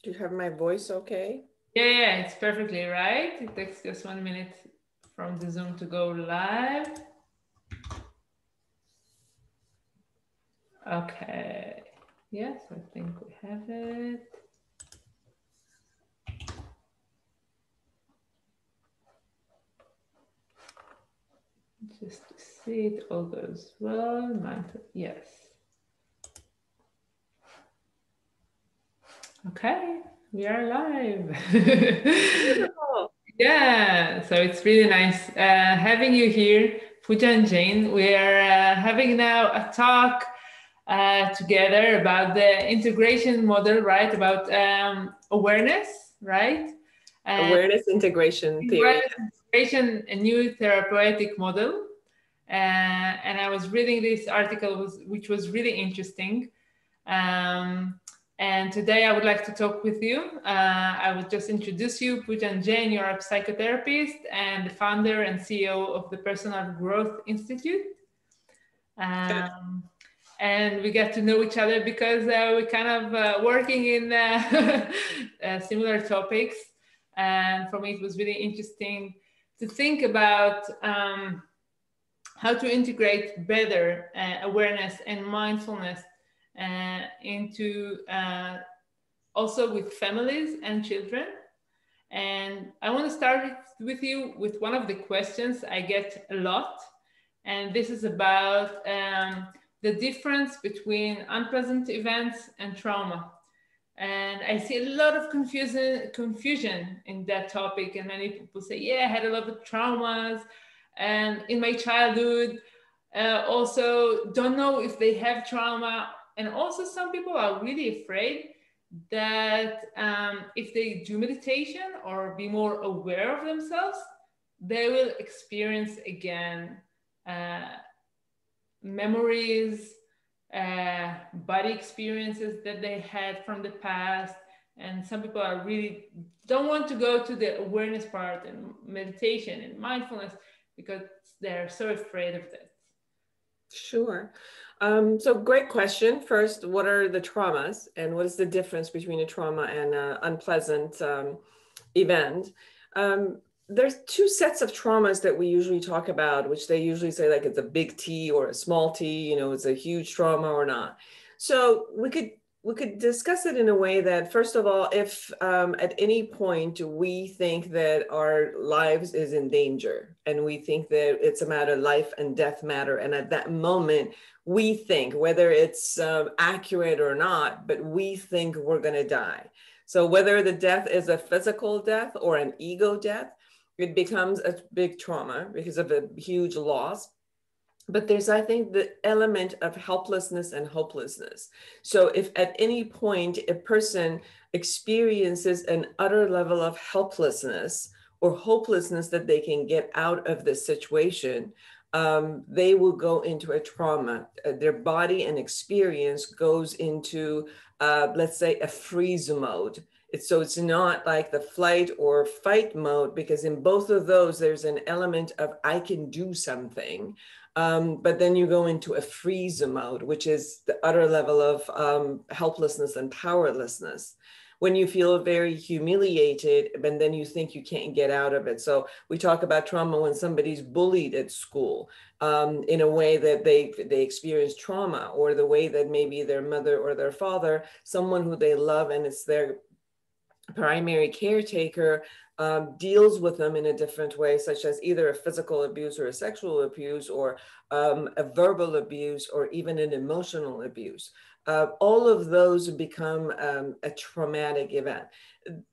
Do you have my voice okay? Yeah, it's perfectly right. It takes just 1 minute from the Zoom to go live. Okay. Yes, I think we have it. Just to see it all goes well. Yes. Okay, we are live. Wonderful. Yeah, so it's really nice having you here, Foojan Jane. We are having now a talk together about the integration model, right? About awareness, right? And Awareness integration theory. awareness integration, a new therapeutic model. And I was reading this article, which was really interesting. Um, and today I would like to talk with you. I will just introduce you, Poojan Jain. You're a psychotherapist and the founder and CEO of the Personal Growth Institute. Good. Um, and we get to know each other because we're kind of working in similar topics. And for me, it was really interesting to think about how to integrate better awareness and mindfulness into also with families and children. And I want to start with you with one of the questions I get a lot. And this is about the difference between unpleasant events and trauma. And I see a lot of confusion in that topic. And many people say, yeah, I had a lot of traumas and in my childhood. Also, don't know if they have trauma. And also, some people are really afraid that if they do meditation or be more aware of themselves, they will experience again uh, memories, body experiences that they had from the past. And some people are really don't want to go to the awareness part and meditation and mindfulness because they're so afraid of that. Sure. So great question. First, what are the traumas and what is the difference between a trauma and an unpleasant event? Um, there's two sets of traumas that we usually talk about, which they usually say like it's a big T or a small T, it's a huge trauma or not. So we could discuss it in a way that, first of all, if at any point we think that our lives is in danger and we think that it's a matter of life and death matter, and at that moment we think, whether it's accurate or not, but we think we're going to die. So whether the death is a physical death or an ego death, it becomes a big trauma because of a huge loss. But there's, I think, the element of helplessness and hopelessness. So if at any point a person experiences an utter level of helplessness or hopelessness that they can get out of the situation, they will go into a trauma. Their body and experience goes into, let's say, a freeze mode. So it's not like the flight or fight mode, because in both of those, there's an element of I can do something. But then you go into a freeze mode, which is the utter level of helplessness and powerlessness. When you feel very humiliated, and then you think you can't get out of it. So we talk about trauma when somebody's bullied at school in a way that they experience trauma, or the way that maybe their mother or their father, someone who they love and it's their primary caretaker, deals with them in a different way, such as either a physical abuse or a sexual abuse, or a verbal abuse, or even an emotional abuse. All of those become a traumatic event.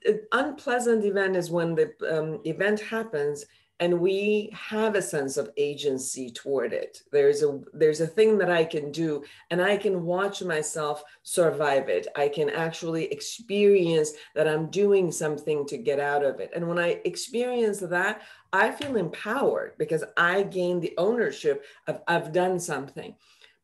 An unpleasant event is when the event happens and we have a sense of agency toward it. There's a thing that I can do, and I can watch myself survive it. I can actually experience that I'm doing something to get out of it. And when I experience that, I feel empowered because I gain the ownership of I've done something.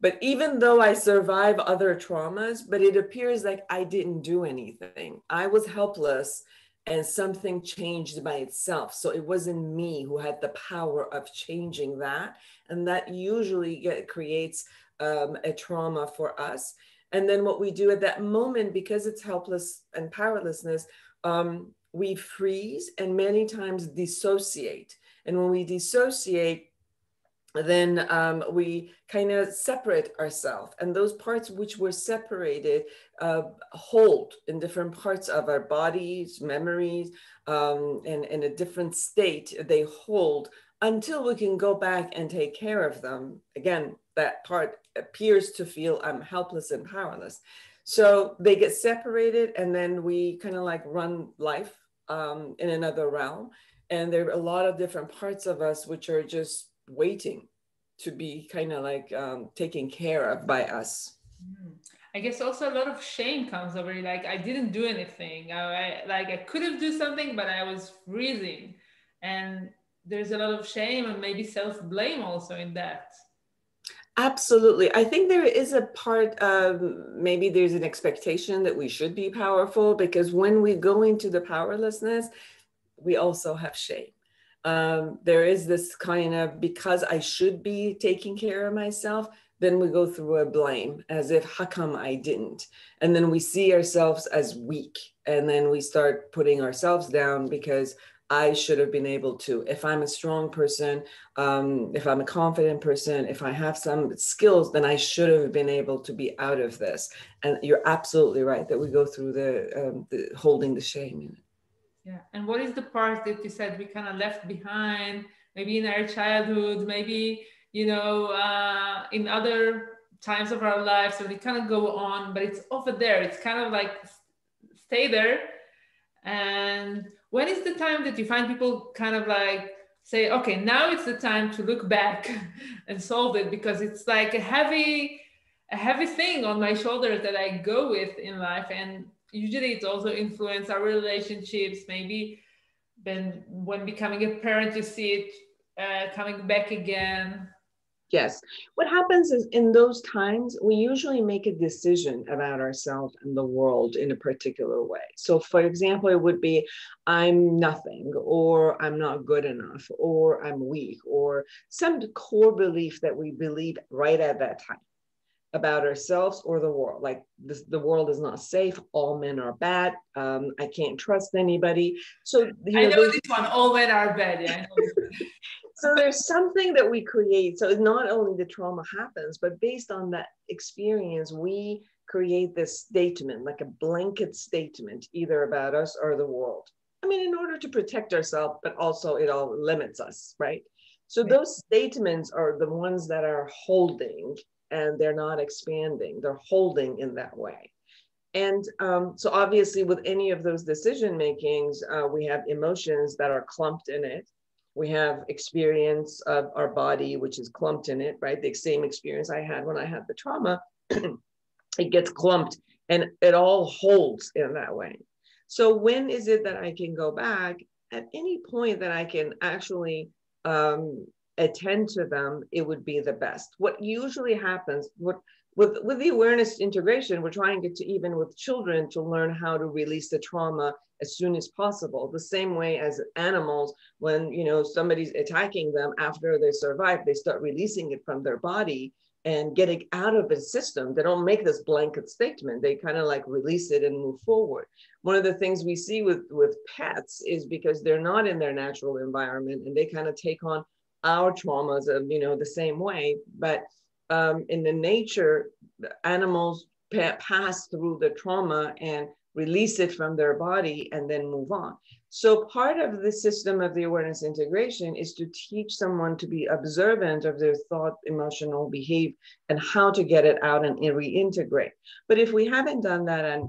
But even though I survive other traumas, but it appears like I didn't do anything. I was helpless and something changed by itself. So it wasn't me who had the power of changing that. And that usually creates a trauma for us. And then what we do at that moment, because it's helpless and powerlessness, we freeze and many times dissociate. And when we dissociate, then we kind of separate ourselves, and those parts which were separated hold in different parts of our bodies, memories, and in a different state they hold until we can go back and take care of them again. That part appears to feel helpless and powerless, so they get separated, and then we kind of like run life in another realm. And there are a lot of different parts of us which are just waiting to be kind of like taken care of by us. I guess also a lot of shame comes over you. Like, I didn't do anything. I could have do something, but I was freezing. And there's a lot of shame and maybe self-blame also in that. Absolutely. I think there is a part of maybe there's an expectation that we should be powerful, because when we go into the powerlessness, we also have shame. There is this kind of, because I should be taking care of myself, then we go through a blame as if, how come I didn't? And then we see ourselves as weak. And then we start putting ourselves down because I should have been able to. If I'm a strong person, if I'm a confident person, if I have some skills, then I should have been able to be out of this. And you're absolutely right that we go through the holding the shame in it. Yeah. And what is the part that you said we kind of left behind, maybe in our childhood, maybe, in other times of our lives, so we kind of go on, but it's over there. It's kind of like stay there. And when is the time that you find people kind of like say, okay, now it's the time to look back and solve it, because it's like a heavy thing on my shoulders that I go with in life. And usually it's also influence our relationships. Maybe then when becoming a parent, you see it coming back again. Yes. What happens is in those times, we usually make a decision about ourselves and the world in a particular way. So, for example, it would be, I'm nothing, or I'm not good enough, or I'm weak, or some core belief that we believe right at that time about ourselves or the world. Like this, the world is not safe. All men are bad. I can't trust anybody. So, I know this one, all men are bad. Yeah, I know this one. So there's something that we create. So not only the trauma happens, but based on that experience, we create this statement, like a blanket statement, either about us or the world. I mean, in order to protect ourselves, but also it all limits us, right? So those statements are the ones that are holding, and they're not expanding. They're holding in that way. And so obviously with any of those decision makings, we have emotions that are clumped in it. We have experience of our body, which is clumped in it, right? The same experience I had when I had the trauma, it gets clumped and it all holds in that way. So when is it that I can go back? At any point that I can actually attend to them, it would be the best. What usually happens, with the awareness integration, we're trying to, even with children, to learn how to release the trauma as soon as possible. The same way as animals, when somebody's attacking them, after they survive, they start releasing it from their body and getting out of the system. They don't make this blanket statement. They kind of like release it and move forward. One of the things we see with pets is because they're not in their natural environment, and they kind of take on our traumas of the same way, but in the nature, animals pass through the trauma and release it from their body and then move on. So part of the system of the awareness integration is to teach someone to be observant of their thought, emotional behavior, and how to get it out and reintegrate. But if we haven't done that,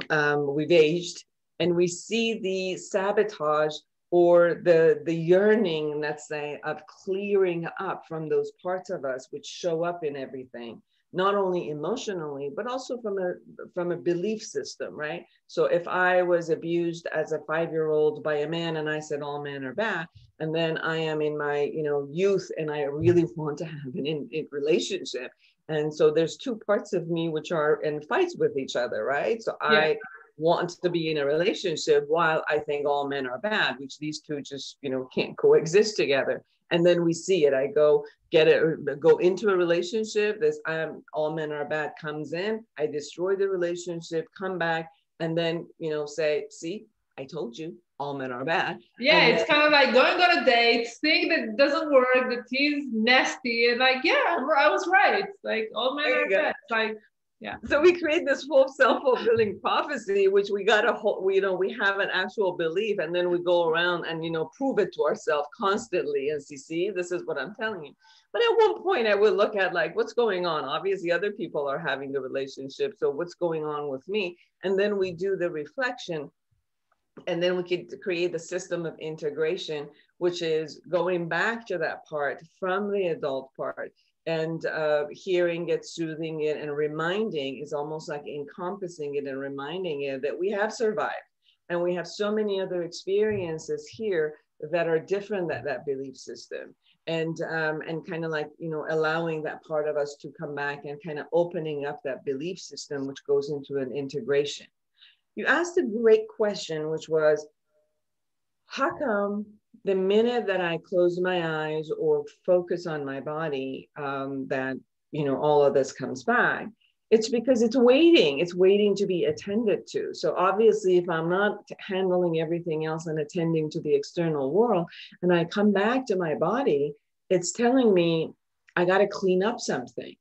and we've aged, and we see the sabotage or the yearning, let's say, of clearing up from those parts of us which show up in everything, not only emotionally, but also from a belief system, right? So if I was abused as a 5-year-old by a man, and I said all men are bad, and then I am in my youth, and I really want to have an relationship, and so there's two parts of me which are in fights with each other, right? So yeah. I want to be in a relationship while I think all men are bad, which these two just can't coexist together. And then we see it. I go get it, go into a relationship. This all men are bad comes in. I destroy the relationship, come back, and then, you know, say, see, I told you, all men are bad. Yeah, And it's kind of like going on a date, seeing that it doesn't work, that he's nasty, and like, yeah, I was right. Like, all men are bad. Like, yeah. So we create this whole self-fulfilling prophecy, which we got to hold, you know, we have an actual belief, and then we go around and, you know, prove it to ourselves constantly and see, this is what I'm telling you. But at one point I would look at like, what's going on? Obviously other people are having the relationship. So what's going on with me? And then we do the reflection, and then we could create the system of integration, which is going back to that part from the adult part, and hearing it, soothing it, and reminding is almost like encompassing it and reminding it that we have survived. And we have so many other experiences here that are different than that belief system. And kind of like, you know, allowing that part of us to come back and kind of opening up that belief system, which goes into an integration. You asked a great question, which was, how come the minute that I close my eyes or focus on my body, that, you know, all of this comes back? It's because it's waiting to be attended to. So obviously, if I'm not handling everything else and attending to the external world, and I come back to my body, it's telling me I got to clean up something.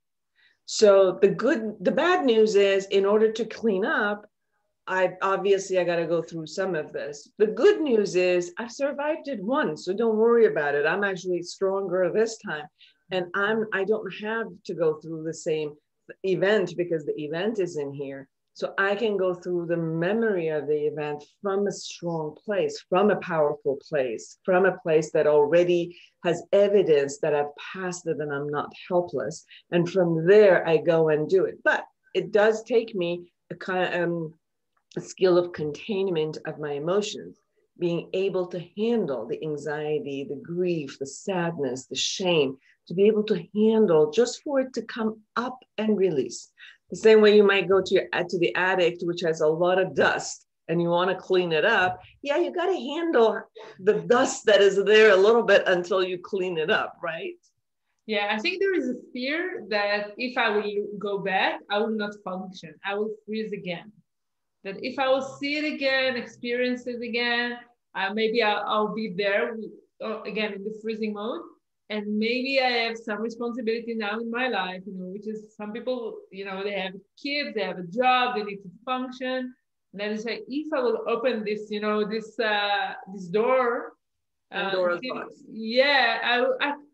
So the bad news is, in order to clean up, I got to go through some of this. The good news is I've survived it once, so don't worry about it. I'm actually stronger this time, and I don't have to go through the same event because the event is in here. So I can go through the memory of the event from a strong place, from a powerful place, from a place that already has evidence that I've passed it and I'm not helpless. And from there, I go and do it. But it does take me a kind of a skill of containment of my emotions, being able to handle the anxiety, the grief, the sadness, the shame, to be able to handle, just for it to come up and release. The same way you might go to the attic, which has a lot of dust, and you want to clean it up. Yeah, you got to handle the dust that is there a little bit until you clean it up, right? Yeah, I think there is a fear that if I will go back, I will not function. I will freeze again. That if I will see it again, experience it again, maybe I'll be there again in the freezing mode. And maybe I have some responsibility now in my life, you know, which is, some people, you know, they have kids, they have a job, they need to function. And then it's like, if I will open this, you know, this door, yeah,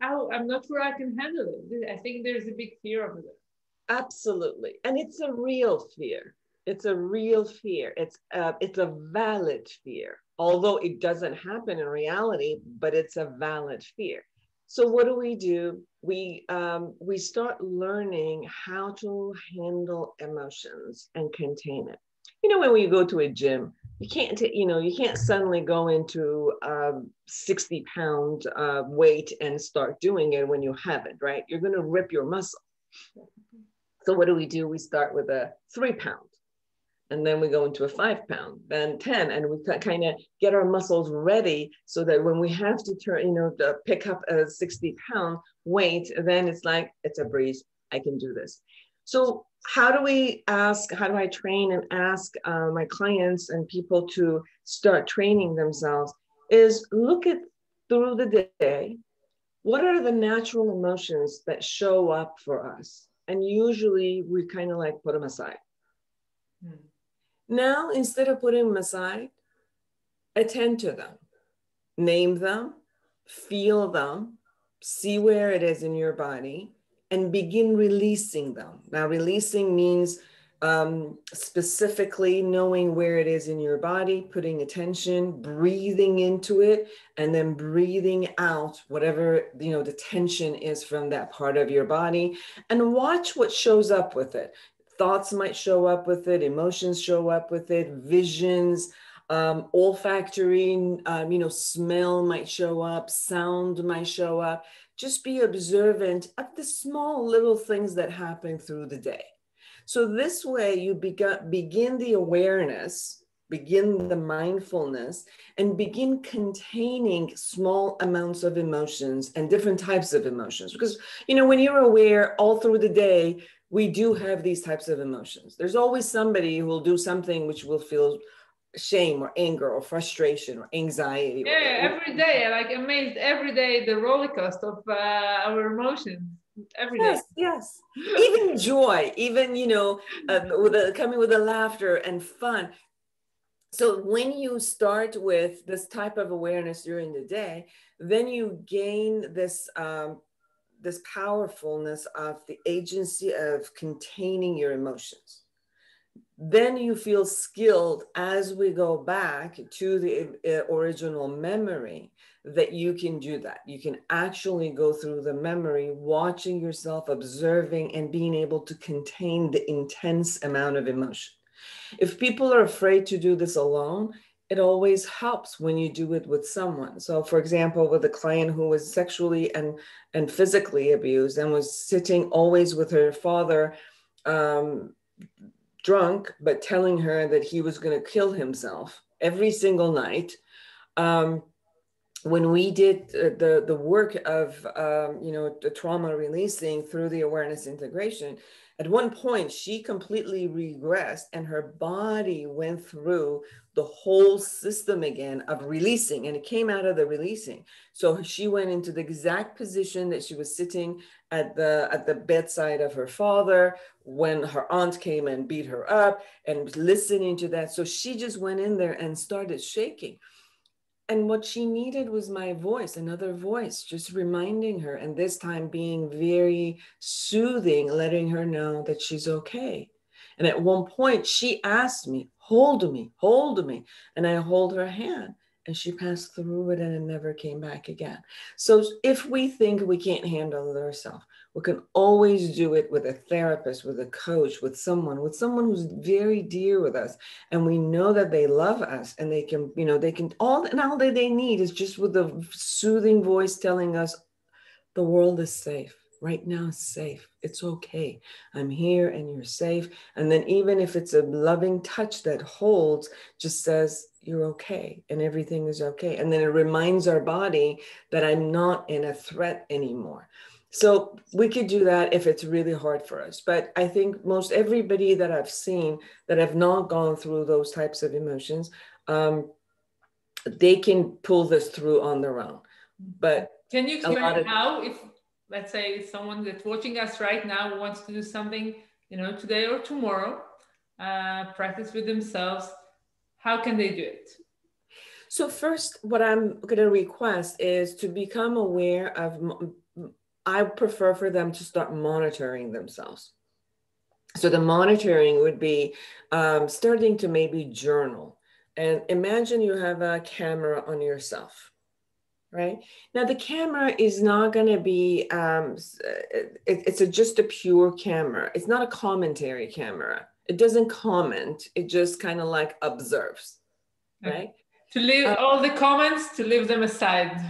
I'm not sure I can handle it. I think there's a big fear over there. Absolutely. And it's a real fear. It's a real fear. It's a valid fear, although it doesn't happen in reality, but it's a valid fear. So what do? We start learning how to handle emotions and contain it. You know, when we go to a gym, you can't suddenly go into 60-pound weight and start doing it when you haven't, right? You're going to rip your muscle. So what do? We start with a 3-pound. And then we go into a 5-pound, then 10, and we kind of get our muscles ready so that when we have to turn, you know, to pick up a 60-pound weight, then it's like, it's a breeze. I can do this. So how do I train and ask my clients and people to start training themselves is look at through the day, what are the natural emotions that show up for us? And usually we kind of like put them aside. Now, instead of putting them aside, attend to them, name them, feel them, see where it is in your body, and begin releasing them. Now, releasing means specifically knowing where it is in your body, putting attention, breathing into it, and then breathing out whatever, you know, the tension is from that part of your body, and watch what shows up with it. Thoughts might show up with it, emotions show up with it, visions, olfactory, smell might show up, sound might show up. Just be observant of the small little things that happen through the day. So this way you begin the awareness begin the mindfulness and begin containing small amounts of emotions and different types of emotions. Because, when you're aware all through the day, we do have these types of emotions. There's always somebody who will do something which will feel shame or anger or frustration or anxiety. Yeah, every day, like amazed every day, the roller coaster of our emotions every day. Yes. Even joy, even, coming with a laughter and fun. So when you start with this type of awareness during the day, then you gain this powerfulness of the agency of containing your emotions. Then you feel skilled as we go back to the original memory that you can do that. You can actually go through the memory, watching yourself, observing, and being able to contain the intense amount of emotion. If people are afraid to do this alone, it always helps when you do it with someone. So for example, with a client who was sexually and physically abused and was sitting always with her father, drunk, but telling her that he was going to kill himself every single night. When we did the work of, the trauma releasing through the awareness integration, at one point she completely regressed and her body went through the whole system again of releasing, and it came out of the releasing. So she went into the exact position that she was sitting at the bedside of her father when her aunt came and beat her up, and was listening to that. So she just went in there and started shaking. And what she needed was my voice, another voice, just reminding her, and this time being very soothing, letting her know that she's okay. And at one point, she asked me, hold me, hold me. And I hold her hand, and she passed through it and it never came back again. So if we think we can't handle it ourselves, we can always do it with a therapist, with a coach, with someone who's very dear with us. And we know that they love us, and they can, all that they need is just with the soothing voice telling us the world is safe. Right now it's safe. It's okay. I'm here and you're safe. And then even if it's a loving touch that holds, just says, you're okay and everything is okay. And then it reminds our body that I'm not in a threat anymore. So we could do that if it's really hard for us. But I think most everybody that I've seen that have not gone through those types of emotions, they can pull this through on their own. But can you explain how, if let's say someone that's watching us right now wants to do something, today or tomorrow, practice with themselves, how can they do it? So first, what I'm going to request is to become aware of, I prefer for them to start monitoring themselves. So the monitoring would be starting to maybe journal. And imagine you have a camera on yourself, right? Now the camera is not going to be, it's just a pure camera. It's not a commentary camera. It doesn't comment. It just kind of like observes, right? To leave all the comments, to leave them aside.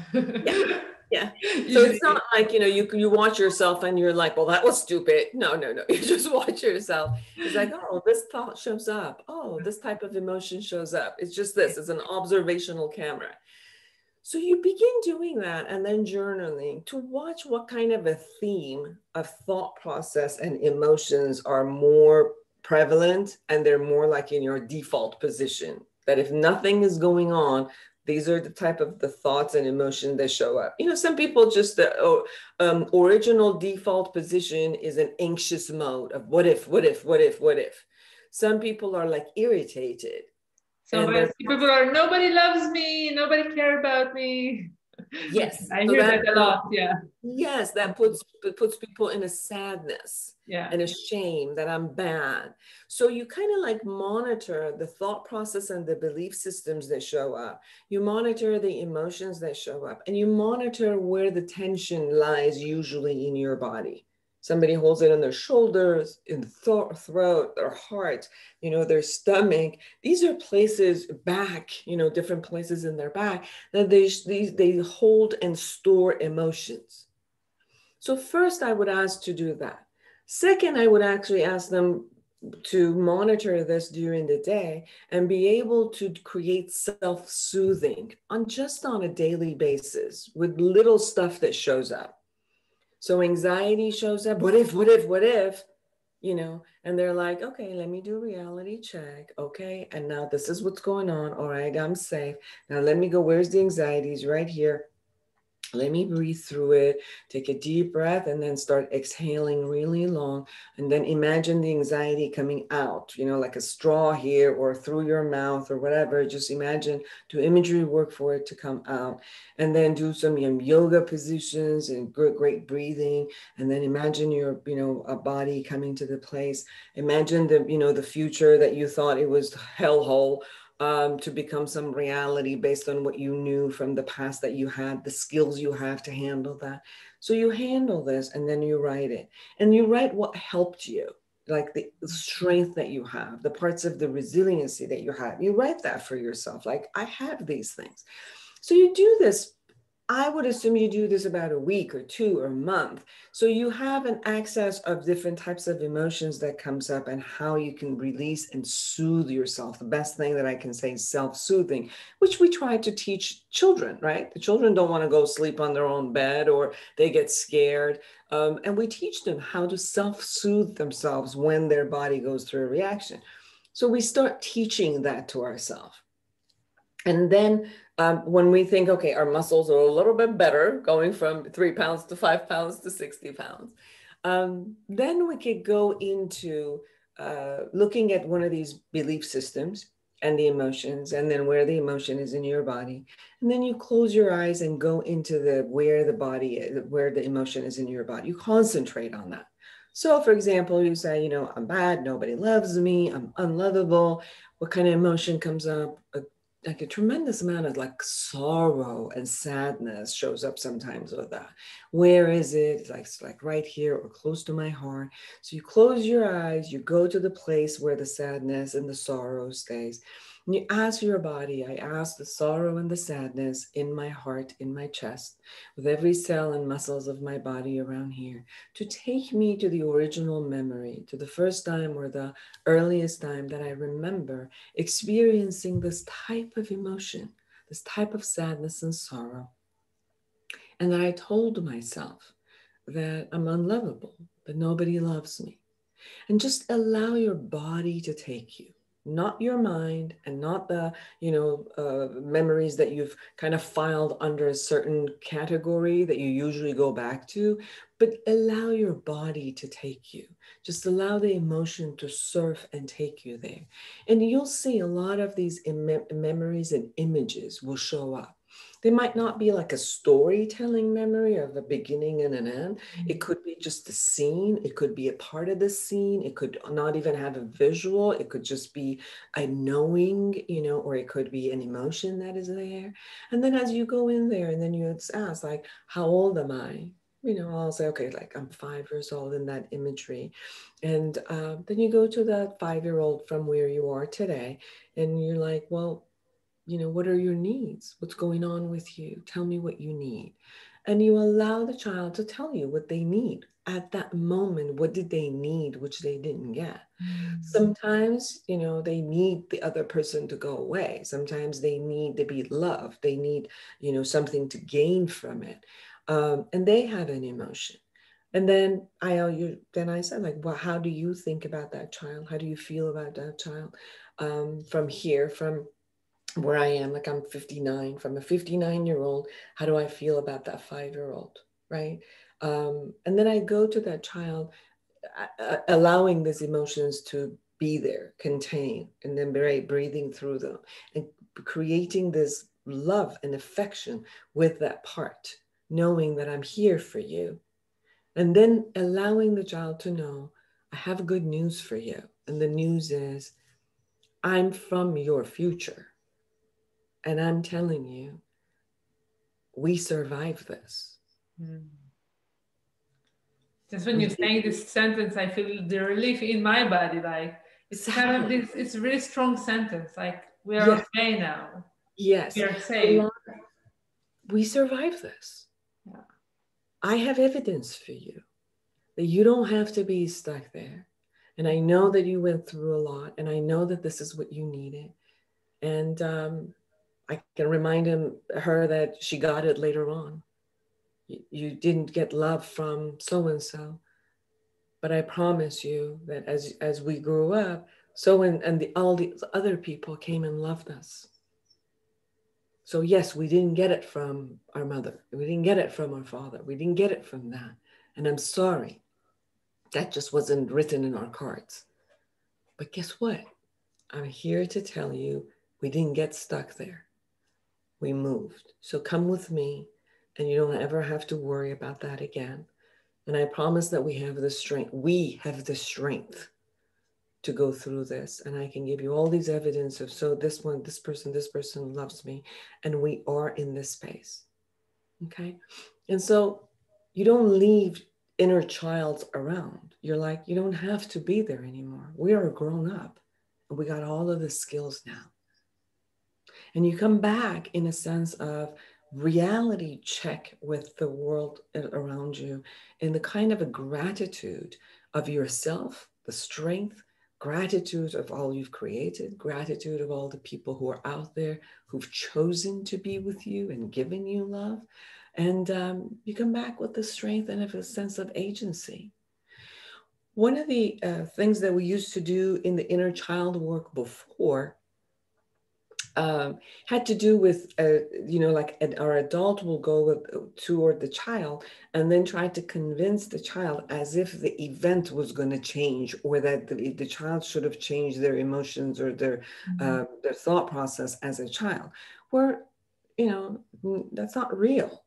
Yeah. So it's not like, you watch yourself and you're like, well, that was stupid. No. You just watch yourself. It's like, oh, this thought shows up. Oh, this type of emotion shows up. It's just this. It's an observational camera. So you begin doing that and then journaling to watch what kind of a theme of thought process and emotions are more prevalent, and they're more like in your default position. That if nothing is going on, these are the type of the thoughts and emotion that show up. Some people just the original default position is an anxious mode of what if. Some people are like irritated. So people are, nobody loves me, nobody cares about me. Yes. I hear that a lot. Yeah. Yes, that puts people in a sadness, yeah, and a shame that I'm bad. So you kind of like monitor the thought process and the belief systems that show up. You monitor the emotions that show up, and you monitor where the tension lies usually in your body. Somebody holds it on their shoulders, in the throat, their heart, their stomach. These are places back, different places in their back that they hold and store emotions. So first I would ask to do that. Second, I would actually ask them, to monitor this during the day and be able to create self-soothing on a daily basis with little stuff that shows up. So anxiety shows up. What if, and they're like, okay, let me do a reality check. Okay. And now this is what's going on. All right. I'm safe. Now let me go. Where's the anxieties? Right here. Let me breathe through it, take a deep breath, and then start exhaling really long. And then imagine the anxiety coming out, like a straw here or through your mouth or whatever. Just imagine, do imagery work for it to come out. And then do some yoga positions and great breathing. And then imagine your, a body coming to the place. Imagine the future that you thought it was hellhole, to become some reality based on what you knew from the past that you had, the skills you have to handle that. So you handle this and then you write it. And you write what helped you, like the strength that you have, the parts of the resiliency that you have. You write that for yourself, like, I have these things. So you do this. I would assume you do this about a week or two or a month. So you have an access of different types of emotions that comes up and how you can release and soothe yourself. The best thing that I can say is self-soothing, which we try to teach children, right? The children don't want to go sleep on their own bed or they get scared. And we teach them how to self-soothe themselves when their body goes through a reaction. So we start teaching that to ourselves. And then when we think, okay, our muscles are a little bit better, going from 3 pounds to 5 pounds to 60 pounds, then we could go into looking at one of these belief systems and the emotions, and then where the emotion is in your body. And then you close your eyes and go into where the body is, where the emotion is in your body. You concentrate on that. So for example, you say, I'm bad, nobody loves me, I'm unlovable. What kind of emotion comes up? Like a tremendous amount of like sorrow and sadness shows up sometimes with that. Where is it? It's like right here or close to my heart. So you close your eyes, you go to the place where the sadness and the sorrow stays. And you ask your body, I ask the sorrow and the sadness in my heart, in my chest, with every cell and muscles of my body around here, to take me to the original memory, to the first time or the earliest time that I remember experiencing this type of emotion, this type of sadness and sorrow. And I told myself that I'm unlovable, that nobody loves me. And just allow your body to take you, not your mind and not the memories that you've kind of filed under a certain category that you usually go back to, but allow your body to take you. Just allow the emotion to surf and take you there, and you'll see a lot of these memories and images will show up. They might not be like a storytelling memory of a beginning and an end. It could be just a scene. It could be a part of the scene. It could not even have a visual. It could just be a knowing, or it could be an emotion that is there. And then as you go in there and then you ask, like, how old am I? I'll say, okay, like I'm 5 years old in that imagery. And then you go to that 5-year-old from where you are today. And you're like, well, what are your needs? What's going on with you? Tell me what you need. And you allow the child to tell you what they need at that moment. What did they need, which they didn't get? Sometimes, they need the other person to go away. Sometimes they need to be loved. They need, something to gain from it. And they have an emotion. And then I said, like, well, how do you think about that child? How do you feel about that child? From where I am, like I'm 59, from a 59-year-old, how do I feel about that 5-year-old, right? And then I go to that child, allowing these emotions to be there, contained, and then breathing through them and creating this love and affection with that part, knowing that I'm here for you. And then allowing the child to know, I have good news for you. And the news is, I'm from your future. And I'm telling you, we survived this. Just when you're saying this sentence, I feel the relief in my body. Like it's kind of this, it's a really strong sentence. Like we are okay now. Yes. We are safe. We survived this. Yeah. I have evidence for you that you don't have to be stuck there, And I know that you went through a lot, and I know that this is what you needed. And I can remind her that she got it later on. You didn't get love from so and so, but I promise you that as we grew up, all the other people came and loved us. So yes, we didn't get it from our mother. We didn't get it from our father. We didn't get it from that. And I'm sorry. That just wasn't written in our cards. But guess what? I'm here to tell you we didn't get stuck there. We moved. So come with me, and you don't ever have to worry about that again. And I promise that we have the strength. We have the strength to go through this. And I can give you all these evidence of, so this one, this person loves me. And we are in this space. Okay. And so you don't leave inner child around. You're like, you don't have to be there anymore. We are grown up. And we got all of the skills now. And you come back in a sense of reality check with the world around you, in the kind of a gratitude of yourself, the strength, gratitude of all you've created, gratitude of all the people who are out there who've chosen to be with you and given you love. And you come back with the strength and a sense of agency. One of the things that we used to do in the inner child work before had to do with, our adult will go toward the child and then try to convince the child as if the event was going to change, or that the child should have changed their emotions or their thought process as a child. Where, that's not real.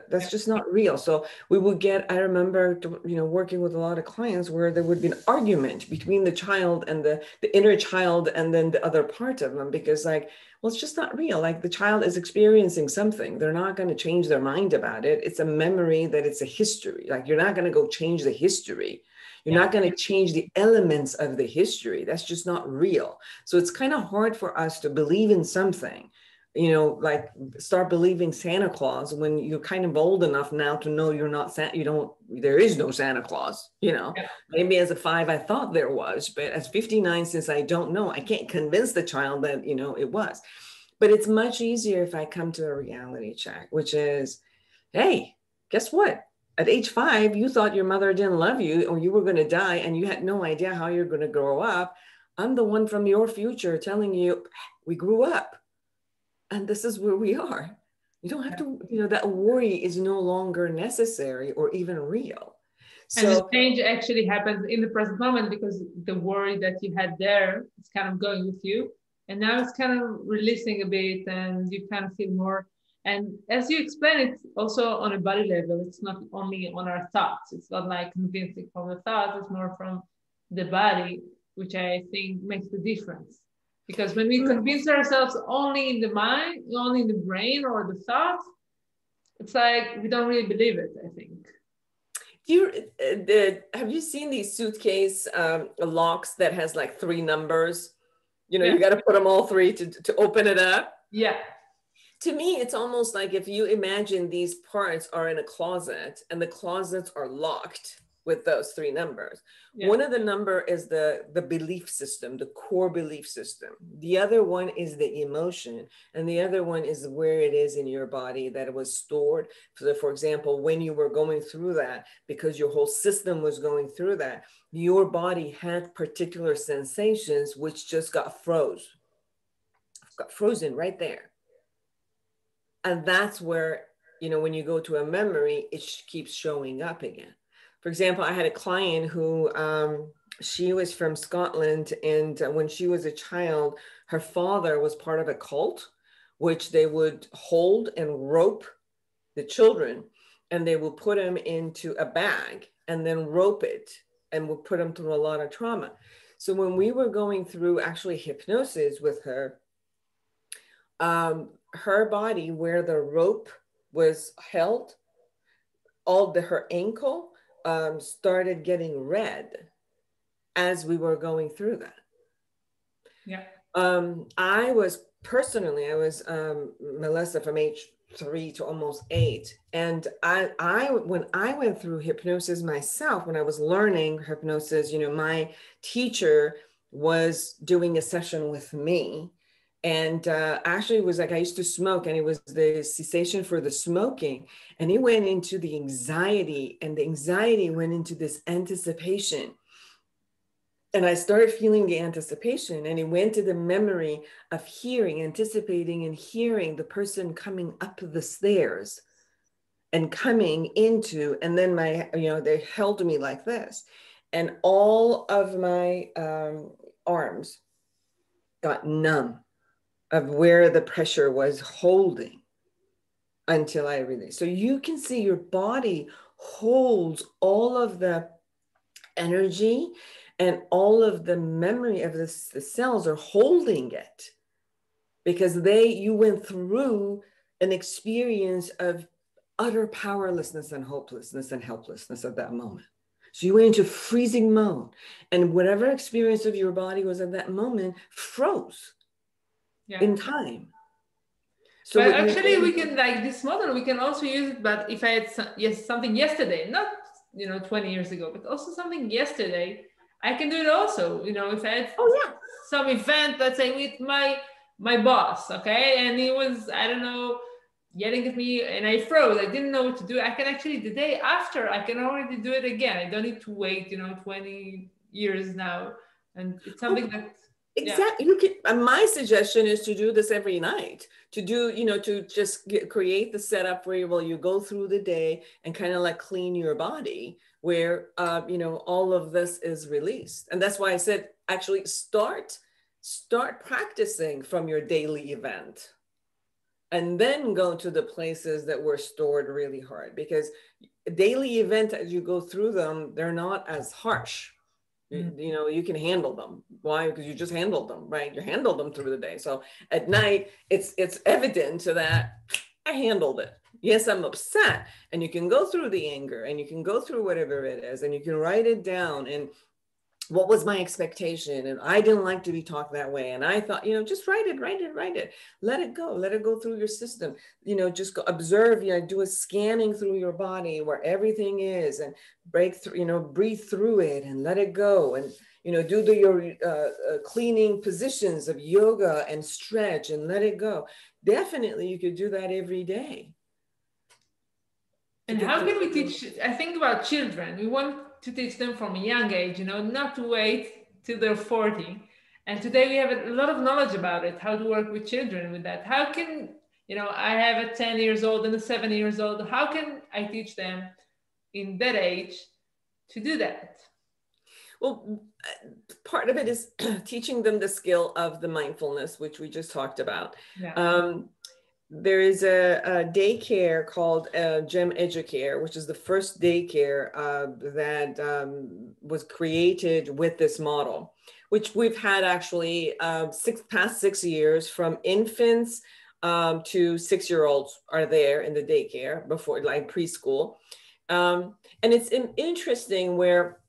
That's just not real. So we would get, I remember, working with a lot of clients where there would be an argument between the child and the inner child and then the other part of them, because well, it's just not real. Like, the child is experiencing something. They're not going to change their mind about it. It's a memory, that it's a history. Like, you're not going to go change the history. You're not going to change the elements of the history. That's just not real. So it's kind of hard for us to believe in something, like start believing Santa Claus when you're kind of old enough now to know you're not there is no Santa Claus, Maybe as a 5, I thought there was, but as 59, since I don't know, I can't convince the child that, it was. But it's much easier if I come to a reality check, which is, hey, guess what? At age 5, you thought your mother didn't love you or you were going to die and you had no idea how you're going to grow up. I'm the one from your future telling you, we grew up. And this is where we are. You don't have to, that worry is no longer necessary or even real. So, and the change actually happens in the present moment, because the worry that you had there is kind of going with you. And now it's kind of releasing a bit, and you kind of feel more. And as you explain it, also on a body level, it's not only on our thoughts. It's not like convincing from the thoughts, it's more from the body, which I think makes the difference. Because when we convince ourselves only in the mind, only in the brain or the thoughts, it's like we don't really believe it, I think. Have you seen these suitcase locks that has like 3 numbers? You got to put them all 3 to open it up. Yeah. To me, it's almost like if you imagine these parts are in a closet and the closets are locked with those 3 numbers. Yeah. One of the number is the belief system, the core belief system. The other one is the emotion. And the other one is where it is in your body that it was stored. So for example, when you were going through that, because your whole system was going through that, your body had particular sensations which just got frozen right there. And that's where, when you go to a memory, it keeps showing up again. For example, I had a client who, she was from Scotland, and when she was a child, her father was part of a cult, which they would hold and rope the children, and they would put them into a bag and then rope it, and would put them through a lot of trauma. So when we were going through actually hypnosis with her, her body, where the rope was held, her ankle, started getting red as we were going through that. Yeah. I was molested from age 3 to almost 8. And when I went through hypnosis myself, when I was learning hypnosis, my teacher was doing a session with me. And actually, it was like I used to smoke, and it was the cessation for the smoking. And it went into the anxiety, and the anxiety went into this anticipation. And I started feeling the anticipation, and it went to the memory of hearing, anticipating and hearing the person coming up the stairs and coming into, and then they held me like this. And all of my arms got numb of where the pressure was holding until I released. So you can see your body holds all of the energy, and all of the memory of the cells are holding it because you went through an experience of utter powerlessness and hopelessness and helplessness at that moment. So you went into freezing mode, and whatever experience of your body was at that moment froze in time. So but actually we can, like this model, we can also use it, but if I had something yesterday, not 20 years ago, but also something yesterday, I can do it also. If I had some event, let's say with my boss, okay, and he was, I don't know, yelling at me, and I froze. I didn't know what to do. I can actually, the day after, I can already do it again. I don't need to wait, 20 years now. And it's something that exactly. You can. My suggestion is to do this every night. To do, to just create the setup where you go through the day and kind of like clean your body, where all of this is released. And that's why I said actually start practicing from your daily event, and then go to the places that were stored really hard, because daily event, as you go through them, they're not as harsh. You can handle them. Why? Because you just handled them, right? You handled them through the day. So at night, it's evident that I handled it. Yes, I'm upset. And you can go through the anger, and you can go through whatever it is, and you can write it down. And what was my expectation? And I didn't like to be talked that way. And I thought, just write it. Let it go through your system. Just go observe, do a scanning through your body where everything is, and break through, breathe through it and let it go. And, do your cleaning positions of yoga and stretch and let it go. Definitely you could do that every day. And how can we teach? I think about children. We want to teach them from a young age, not to wait till they're 40. And today we have a lot of knowledge about it, how to work with children with that. How can, I have a 10 years old and a 7 years old. How can I teach them in that age to do that? Well, part of it is teaching them the skill of the mindfulness, which we just talked about. Yeah. There is a daycare called Gem Educare, which is the first daycare that was created with this model, which we've had actually past 6 years, from infants to 6-year-olds are there in the daycare before, like preschool. And it's interesting where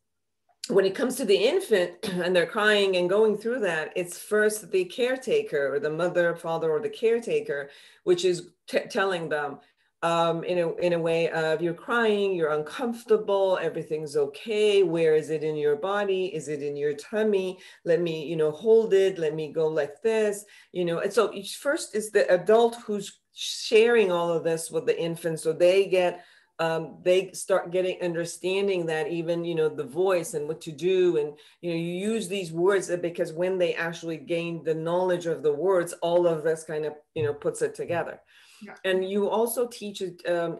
when it comes to the infant and they're crying and going through that, it's first the caretaker or the mother, father, or the caretaker, which is telling them in a way of, you're crying, you're uncomfortable, everything's okay. Where is it in your body? Is it in your tummy? Let me, hold it. Let me go like this, And so first is the adult who's sharing all of this with the infant, so they start getting understanding that even, the voice and what to do. And, you use these words, because when they actually gain the knowledge of the words, all of this kind of, puts it together. Yeah. And you also teach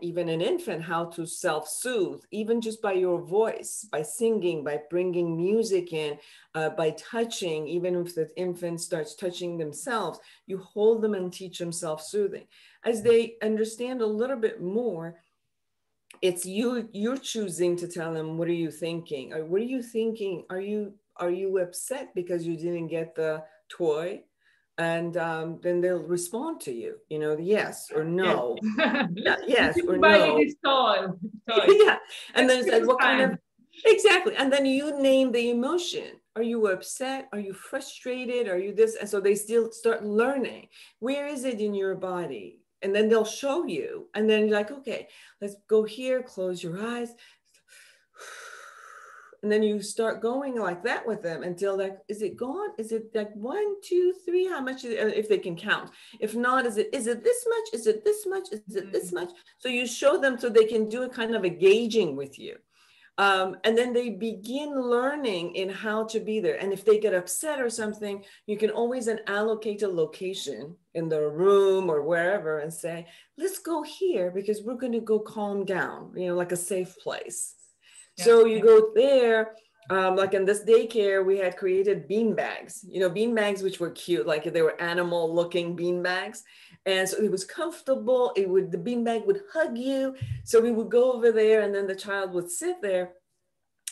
even an infant how to self-soothe, even just by your voice, by singing, by bringing music in, by touching. Even if the infant starts touching themselves, you hold them and teach them self-soothing. As they understand a little bit more, it's you're choosing to tell them, what are you thinking? Or what are you thinking? Are you upset because you didn't get the toy? And then they'll respond to you, yes or no. Yes or no. This toy. Yeah. And then it's like, what kind of, exactly. And then you name the emotion. Are you upset? Are you frustrated? Are you this? And so they still start learning. Where is it in your body? And then they'll show you. And then you're like, okay, let's go here, close your eyes. And then you start going like that with them until like, is it gone? Is it like 1, 2, 3? How much is it, if they can count? If not, is it this much? Is it this much? Is it this much? So you show them so they can do a kind of a gauging with you. And then they begin learning in how to be there. And if they get upset or something, you can always then allocate a location in the room or wherever and say, let's go here because we're going to go calm down, like a safe place. Yeah. So you go there, like in this daycare, we had created bean bags, bean bags, which were cute, like they were animal looking bean bags. And so it was comfortable. The beanbag would hug you. So we would go over there and then the child would sit there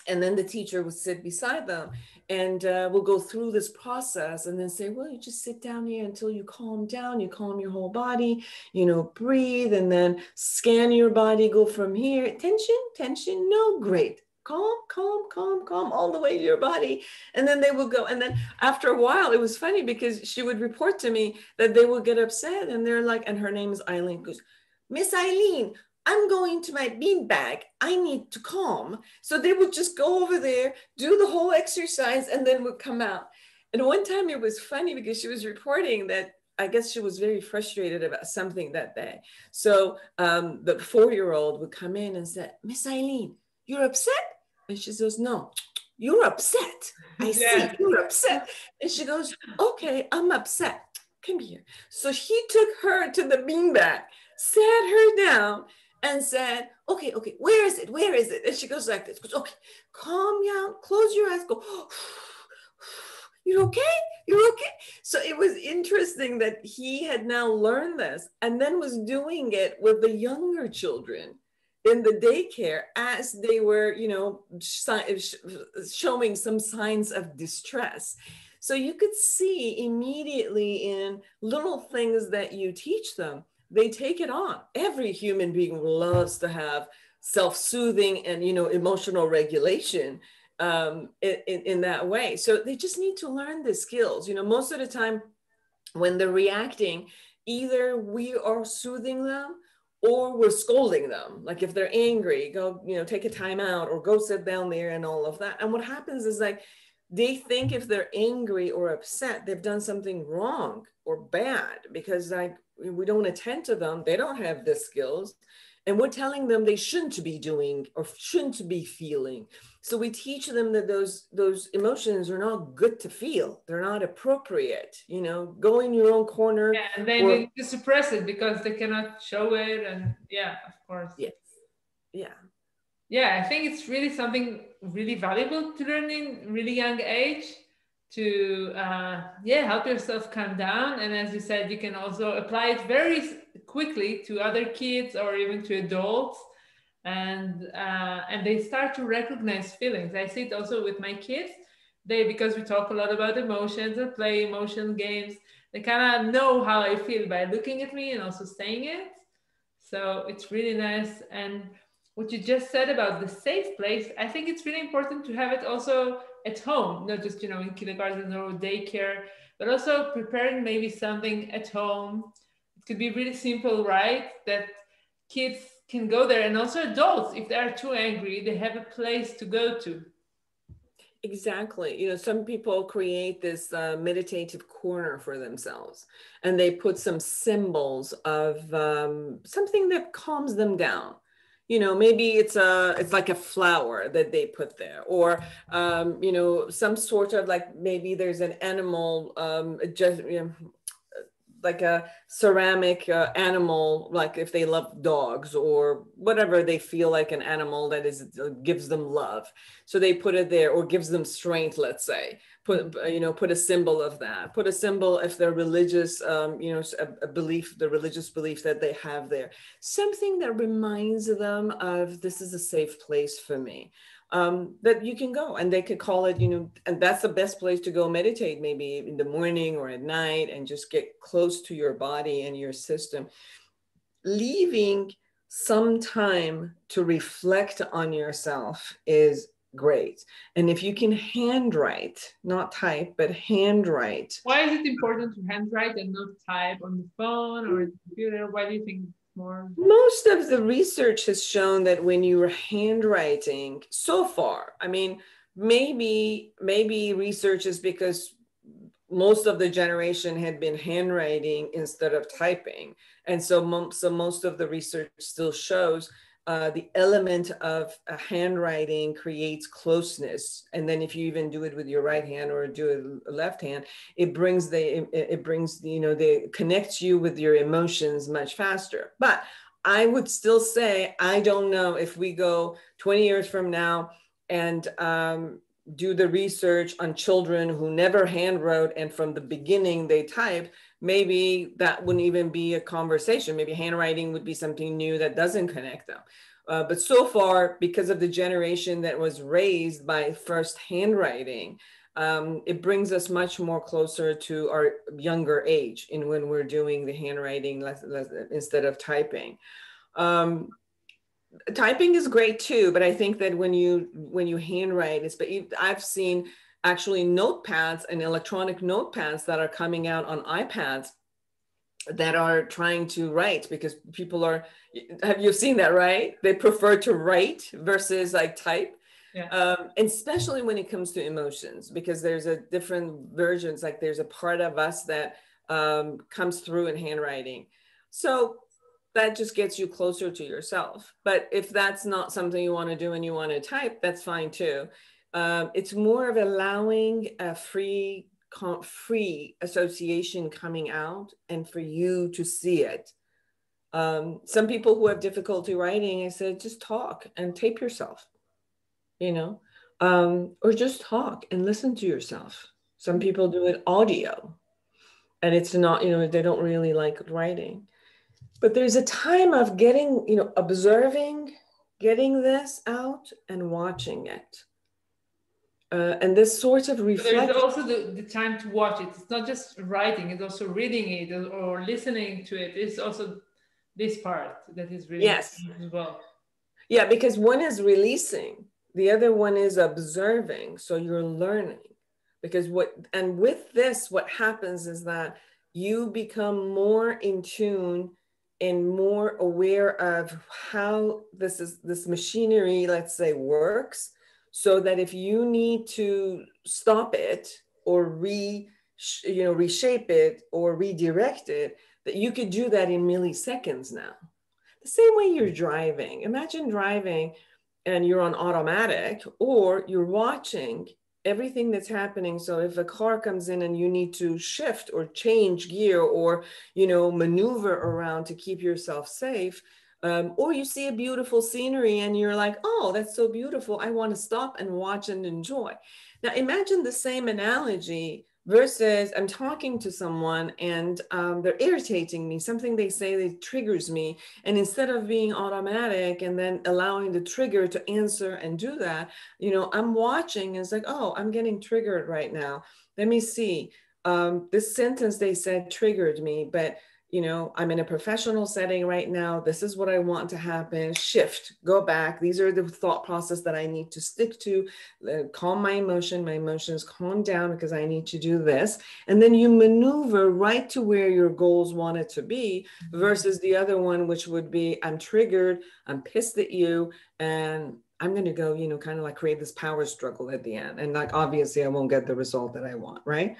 and then the teacher would sit beside them and we'll go through this process and then say, well, you just sit down here until you calm down, you calm your whole body, breathe and then scan your body, go from here. Tension, no, great. Calm, all the way to your body. And then they will go. And then after a while, it was funny because she would report to me that they would get upset and they're like, and her name is Eileen, goes, Miss Eileen, I'm going to my beanbag. I need to calm. So they would just go over there, do the whole exercise, and then would come out. And one time it was funny because she was reporting that I guess she was very frustrated about something that day. So the 4-year-old would come in and say, Miss Eileen, you're upset? And she says, no, you're upset. I see you're upset. And she goes, okay, I'm upset. Come here. So he took her to the beanbag, sat her down and said, okay, where is it? And she goes like this, goes, okay, calm down, close your eyes, go, you're okay? So it was interesting that he had now learned this and then was doing it with the younger children in the daycare as they were, showing some signs of distress. So you could see immediately in little things that you teach them, they take it on. Every human being loves to have self-soothing and, emotional regulation in that way. So they just need to learn the skills. Most of the time when they're reacting, either we are soothing them or we're scolding them. Like if they're angry, go, take a time out or go sit down there and all of that. And what happens is like, they think if they're angry or upset, they've done something wrong or bad because like we don't attend to them. They don't have the skills and we're telling them they shouldn't be doing or shouldn't be feeling. So we teach them that those emotions are not good to feel. They're not appropriate, go in your own corner. Yeah, and they need to suppress it because they cannot show it. And yeah, of course. Yes. Yeah. Yeah, I think it's really something really valuable to learn in really young age to help yourself calm down. And as you said, you can also apply it very quickly to other kids or even to adults. And they start to recognize feelings. I see it also with my kids. Because we talk a lot about emotions and play emotion games, they kind of know how I feel by looking at me and also saying it. So it's really nice. And what you just said about the safe place, I think it's really important to have it also at home, not just, in kindergarten or daycare, but also preparing maybe something at home. It could be really simple, right? That kids can go there, and also adults, if they are too angry, they have a place to go to. Exactly. Some people create this meditative corner for themselves and they put some symbols of something that calms them down. Maybe it's like a flower that they put there or, some sort of like maybe there's an animal, just, like a ceramic animal, like if they love dogs or whatever, they feel like an animal that gives them love. So they put it there or gives them strength, let's say, put a symbol of that, put a symbol if they're religious, a belief, the religious belief that they have there, something that reminds them of this is a safe place for me. That you can go and they could call it, and that's the best place to go meditate, maybe in the morning or at night and just get close to your body and your system. Leaving some time to reflect on yourself is great. And if you can handwrite, not type, but handwrite. Why is it important to handwrite and not type on the phone or the computer? Why do you think it's more? Most of the research has shown that when you are handwriting, so far, I mean, maybe research is because most of the generation had been handwriting instead of typing. And so most of the research still shows the element of a handwriting creates closeness. And then if you even do it with your right hand or do it left hand, it brings the connects you with your emotions much faster. But I would still say, I don't know if we go 20 years from now and do the research on children who never handwrote and from the beginning they typed, maybe that wouldn't even be a conversation. Maybe handwriting would be something new that doesn't connect them. But so far, because of the generation that was raised by first handwriting, it brings us much more closer to our younger age in when we're doing the handwriting less instead of typing. Typing is great too, but I think that when you handwrite, I've seen actually notepads and electronic notepads that are coming out on iPads that are trying to write because have you seen that, right? They prefer to write versus like type. Yeah. And especially when it comes to emotions, because there's a different versions, like there's a part of us that comes through in handwriting. So that just gets you closer to yourself. But if that's not something you want to do and you want to type, that's fine too. It's more of allowing a free association coming out and for you to see it. Some people who have difficulty writing, I said, just talk and tape yourself, or just talk and listen to yourself. Some people do it audio and it's not, they don't really like writing. But there's a time of observing, getting this out and watching it. And this sort of reflection. There's also the time to watch it. It's not just writing, it's also reading it or listening to it. It's also this part that is really important as well. Yeah, because one is releasing, the other one is observing. So you're learning. Because with this, what happens is that you become more in tune and more aware of how this machinery, let's say, works, so that if you need to stop it or reshape it or redirect it, that you could do that in milliseconds now. The same way you're driving. Imagine driving and you're on automatic, or you're watching everything that's happening. So if a car comes in and you need to shift or change gear or, maneuver around to keep yourself safe, or you see a beautiful scenery and you're like, oh, that's so beautiful, I want to stop and watch and enjoy. Now imagine the same analogy versus I'm talking to someone and they're irritating me, something they say that triggers me. And instead of being automatic and then allowing the trigger to answer and do that, I'm watching and it's like, oh, I'm getting triggered right now. Let me see. This sentence they said triggered me, but I'm in a professional setting right now. This is what I want to happen. Shift, go back. These are the thought process that I need to stick to. Calm my emotions calm down because I need to do this. And then you maneuver right to where your goals want it to be versus the other one, which would be, I'm triggered, I'm pissed at you, and I'm going to go, kind of like create this power struggle at the end. And like, obviously I won't get the result that I want, right?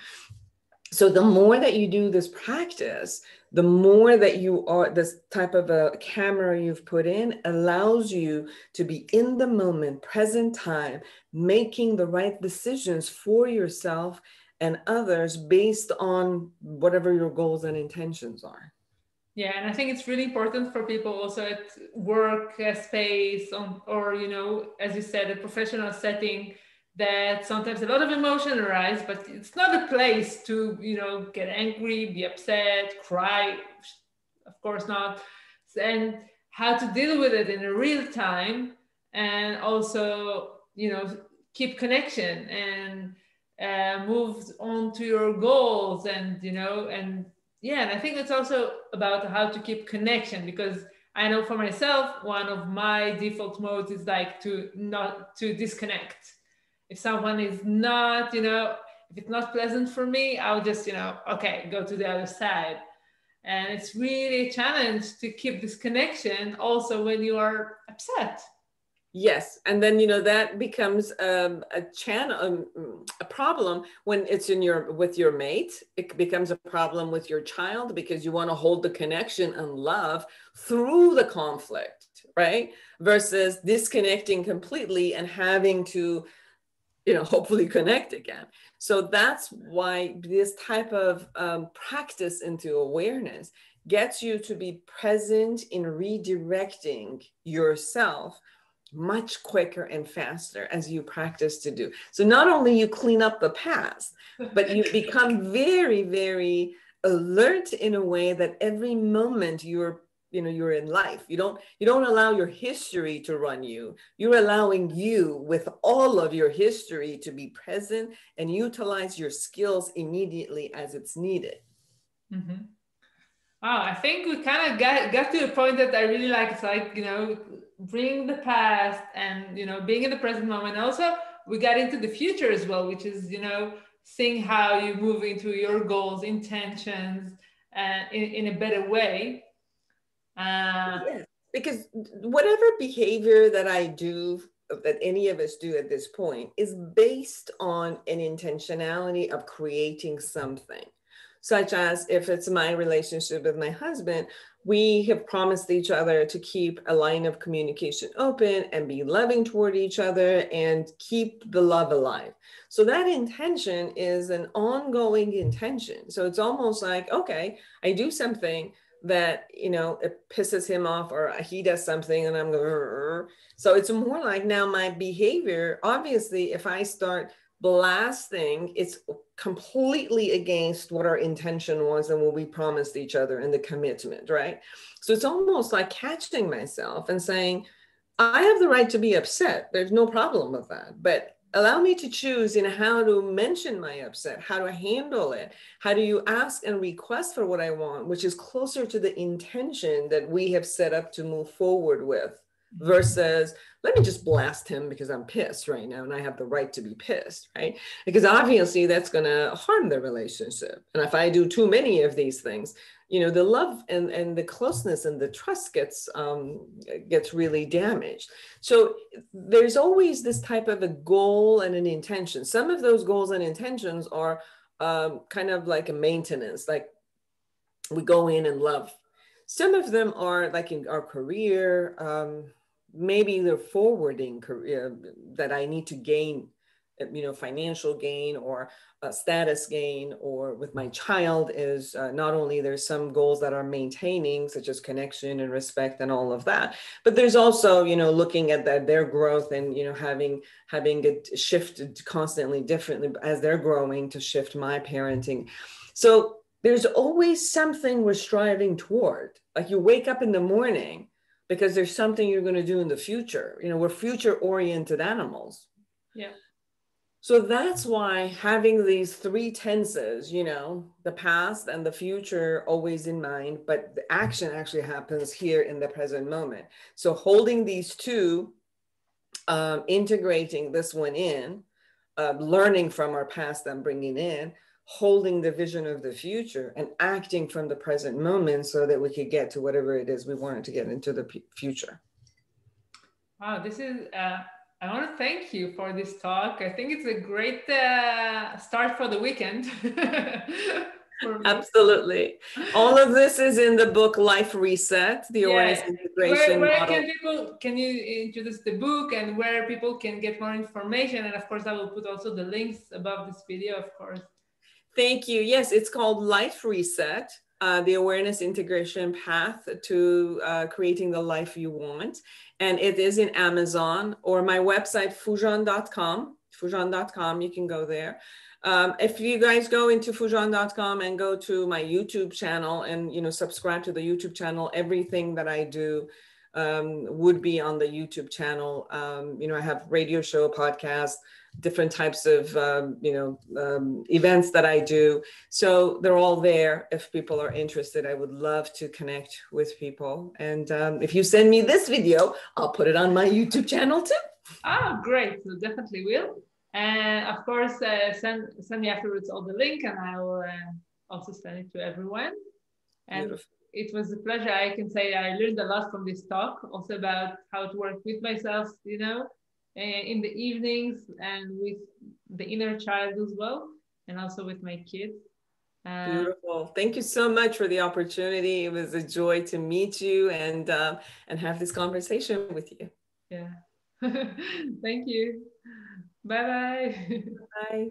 So the more that you do this practice, the more that you are, this type of a camera you've put in allows you to be in the moment, present time, making the right decisions for yourself and others based on whatever your goals and intentions are. Yeah, and I think it's really important for people also at work space or, as you said, a professional setting, that sometimes a lot of emotion arise, but it's not a place to, get angry, be upset, cry, of course not. And how to deal with it in a real time and also, keep connection and move on to your goals and, and I think it's also about how to keep connection, because I know for myself, one of my default modes is like to not to disconnect. If someone is not, if it's not pleasant for me, I'll just, okay, go to the other side. And it's really a challenge to keep this connection also when you are upset. Yes, and then that becomes a problem when it's with your mate. It becomes a problem with your child because you want to hold the connection and love through the conflict, right? Versus disconnecting completely and having to hopefully connect again. So that's why this type of practice into awareness gets you to be present in redirecting yourself much quicker and faster as you practice to do. So not only you clean up the past, but you become very, very alert in a way that every moment you're in life. You don't allow your history to run you. You're allowing you with all of your history to be present and utilize your skills immediately as it's needed. Mm-hmm. Wow, I think we kind of got to a point that I really like. It's like, bring the past and, being in the present moment. Also, we got into the future as well, which is, seeing how you move into your goals, intentions, and in a better way. Yes, because whatever behavior that I do, that any of us do at this point, is based on an intentionality of creating something. Such as if it's my relationship with my husband, we have promised each other to keep a line of communication open and be loving toward each other and keep the love alive. So that intention is an ongoing intention. So it's almost like, okay, I do something that, it pisses him off, or he does something and I'm going, so it's more like now my behavior, obviously, if I start blasting, it's completely against what our intention was and what we promised each other and the commitment, right? So it's almost like catching myself and saying, I have the right to be upset. There's no problem with that. But allow me to choose how to mention my upset, how to handle it. How do you ask and request for what I want, which is closer to the intention that we have set up to move forward with, versus let me just blast him because I'm pissed right now and I have the right to be pissed, right? Because obviously that's going to harm the relationship. And if I do too many of these things, the love and the closeness and the trust gets really damaged. So there's always this type of a goal and an intention. Some of those goals and intentions are kind of like a maintenance, like we go in and love. Some of them are like in our career, maybe the forwarding career that I need to gain, financial gain or status gain, or with my child is not only there's some goals that are maintaining, such as connection and respect and all of that, but there's also, looking at their growth and, having it shifted constantly differently as they're growing, to shift my parenting. So there's always something we're striving toward. Like you wake up in the morning because there's something you're going to do in the future. We're future-oriented animals. Yeah. So that's why having these three tenses, the past and the future always in mind, but the action actually happens here in the present moment. So holding these two, integrating this one in, learning from our past and bringing in, holding the vision of the future and acting from the present moment so that we could get to whatever it is we wanted to get into the future. Wow, this is, I want to thank you for this talk. I think it's a great start for the weekend. Absolutely. All of this is in the book Life Reset, the awareness integration where model. Can you introduce the book and where people can get more information? And of course, I will put also the links above this video, of course. Thank you. Yes, it's called Life Reset, the awareness integration path to creating the life you want. And it is in Amazon or my website, Foojan.com. Foojan.com, you can go there. If you guys go into Foojan.com and go to my YouTube channel and, subscribe to the YouTube channel, everything that I do would be on the YouTube channel. You know, I have radio show, podcast, different types of, events that I do. So they're all there. If people are interested, I would love to connect with people. And if you send me this video, I'll put it on my YouTube channel too. Oh, great. So definitely will. And of course, send me afterwards all the link, and I will also send it to everyone. And beautiful. It was a pleasure. I can say I learned a lot from this talk, also about how to work with myself, you know, in the evenings, and with the inner child as well, and also with my kids. Beautiful. Thank you so much for the opportunity. It was a joy to meet you and have this conversation with you. Yeah. Thank you. Bye-bye. Bye.